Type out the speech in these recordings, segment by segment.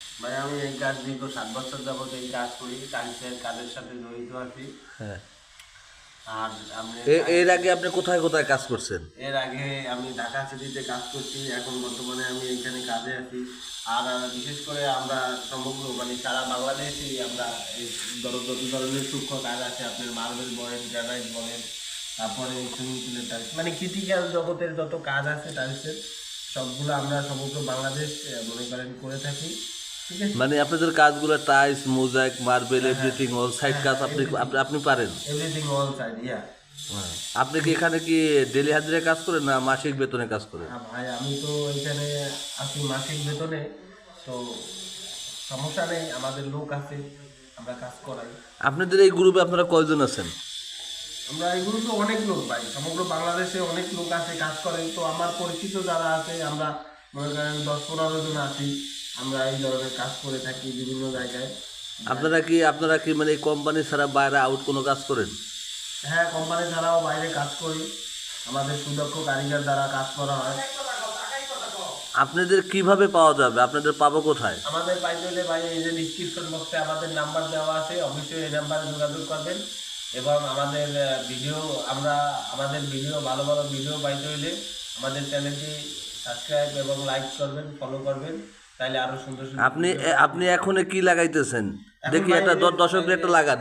ভাই আমি এই কাজ দীর্ঘ 7 বছর যাবত এই কাজ করি, টাইলসের কাজের সাথে জড়িত আছি। হ্যাঁ। আর আমি এর আগে আপনি কোথায় কোথায় কাজ করছেন? এর আগে আমি ঢাকা সিটিতে কাজ করছি, এখন বর্তমানে আমি এইখানে কাজে আছি। আর বিশেষ করে আমরা সমগ্র মানে সারা বাংলাদেশে আমরা এই যত ধরনের সূক্ষ্ম কাজ আছে, আপনার মার্বেল বলেন, গ্রানাইট বলেন, তারপরে সুইমিং পুলের টাইলস, মানে ক্রিটিক্যাল জগতের যত কাজ আছে টাইলসের, সবগুলো আমরা সমগ্র বাংলাদেশ মনে করেন করে থাকি। ঠিক আছে, মানে আপনাদের কাজগুলো tiles, mosaic, marble, everything all side কাজ আপনি আপনি পারেন? এভরিথিং অল সাইড, ইয়া। হ্যাঁ। আপনি কি এখানে কি ডেলি হাজিরা কাজ করেন না মাসিক বেতনে কাজ করেন? হ্যাঁ ভাই, আমি তো এখানে আছি মাসিক বেতনে, তো সমস্যা নেই, আমাদের লোক আছে, আমরা কাজ করাই। আপনাদের এই গ্রুপে আপনারা কয়জন আছেন? আমরা এগুলো তো অনেক লোক ভাই, সমগ্র বাংলাদেশে অনেক লোক আছে কাজ করে। তো আমার পরিচিত যারা আছে, আমরা মনে করেন 10-15 জন আছি, আমরা এই ধরনের কাজ করে থাকি বিভিন্ন জায়গায়। আপনারা কি মানে এই কোম্পানি ছাড়া বাইরে আউট কোনো কাজ করেন? হ্যাঁ, কোম্পানি ছাড়াও বাইরে কাজ করি, আমাদের সুদক্ষ কারিগর দ্বারা কাজ করা হয়। আপনাদের কিভাবে পাওয়া যাবে? আপনাদের পাবো কোথায়? আমাদের পাইতে হলে ভাই এই যে ডিসক্রিপশন বক্সে আমাদের নাম্বার দেওয়া আছে, অবশ্যই এই নাম্বারে যোগাযোগ করবেন। এবং আমাদের ভিডিও ভালো ভালো ভিডিও পাইতে হলে আমাদের চ্যানেলটি সাবস্ক্রাইব এবং লাইক করবেন, ফলো করবেন, তাইলে আরো সুন্দর সুন্দর আপনি video আপনি এখন কি লাগাইতেছেন? এখন দেখি ভাই একটা এই যে- দর্শকরে একটা লাগান,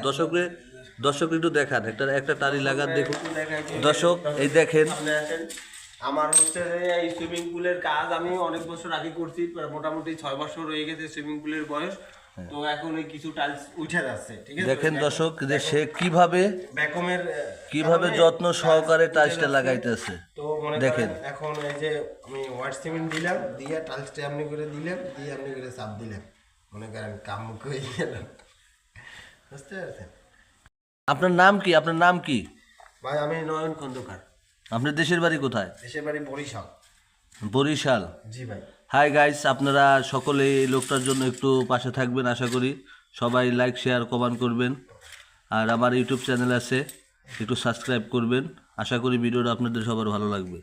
দর্শক একটু দেখান, একটা টালি লাগান দেখুন। একটু দেখাই যে- দর্শক এই দেখেন, আপনি আসেন। আমার হচ্ছে যে এই সুইমিং পুলের কাজ আমি অনেক বছর আগে করছি, মোটামুটি 6 বছর হয়ে গেছে সুইমিং পুলের বয়স। তো এখন এই কিছু টাইলস উঠে যাচ্ছে, ঠিক আছে। দেখেন দর্শক যে সে কিভাবে ব্যাকমের যত্ন সহকারে টাইলসটা লাগাইতেছে। তো মনে দেখেন। করেন এখন এই যে আমি হোয়াইট সিমেন্ট দিলাম, দিয়ে টাইলসটা এমনি করে দিলাম, দিয়ে এমনি করে চাপ দিলাম, মনে করেন কাম হয়ে গেল। বুঝতে পারছেন আপনার নাম কি? আপনার নাম কি? ভাই? আমি নয়ন খন্দকার, আপনার দেশের বাড়ি কোথায়? দেশের বাড়ি বরিশাল। বরিশাল। জি ভাই। হাই গাইস, আপনারা সকলে এই লোকটার জন্য একটু পাশে থাকবেন, আশা করি সবাই লাইক শেয়ার কমেন্ট করবেন। আর আমার ইউটিউব চ্যানেল আছে, একটু সাবস্ক্রাইব করবেন। আশা করি ভিডিওটা আপনাদের সবার ভালো লাগবে।